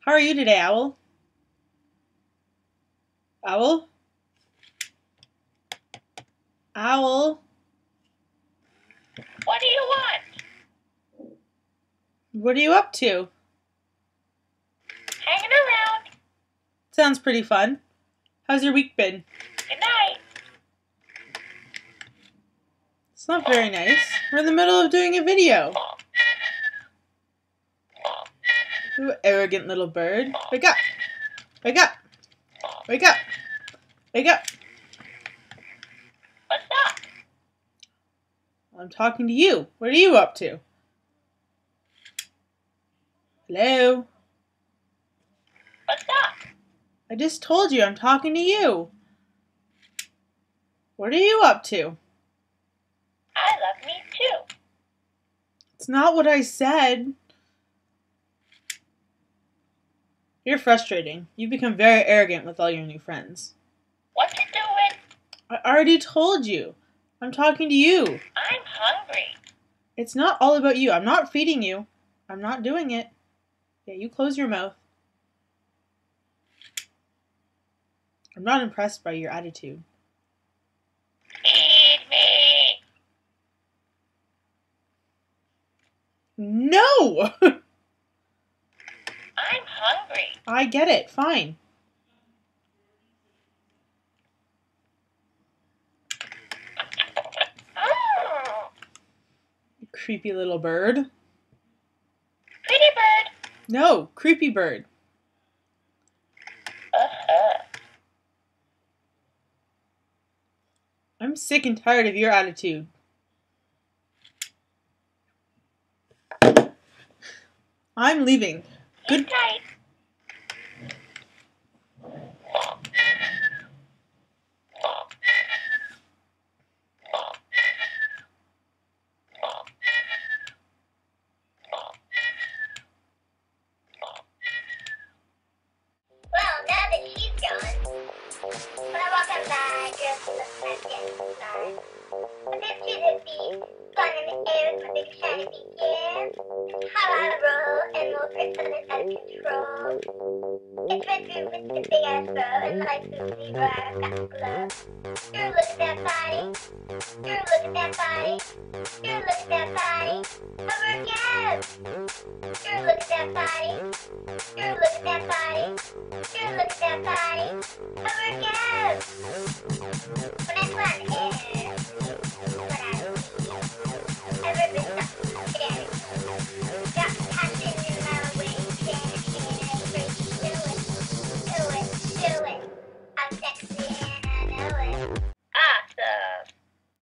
How are you today, Owl? Owl? Owl? What do you want? What are you up to? Hanging around. Sounds pretty fun. How's your week been? Good night. It's not very nice. We're in the middle of doing a video. You arrogant little bird. Wake up! Wake up! Wake up! Wake up! What's up? I'm talking to you. What are you up to? Hello? What's up? I just told you I'm talking to you. What are you up to? I love me too. It's not what I said. You're frustrating. You've become very arrogant with all your new friends. What you doing? I already told you. I'm talking to you. I'm hungry. It's not all about you. I'm not feeding you. I'm not doing it. Yeah, you close your mouth. I'm not impressed by your attitude. Feed me. No! I'm hungry. I get it. Fine. Oh, You creepy little bird. pretty bird. No, creepy bird. Uh-huh. I'm sick and tired of your attitude. I'm leaving. Good night. Well, now that she's gone, when I walk outside, just let my get inside. A zippy zippy, flying in the air with my big shiny beak, yeah. How I roll and roll gracefully out of control. It's red blue with the big ass bow and light blue zebra, I've got the glove. Girl, look at that body. Girl, look at that body. Girl, look at that body. Over again. Girl, look at that body. Girl, look at that body. Girl, look at that body. Over again. When I fly in the air, what I see. Everybody's got scary. Got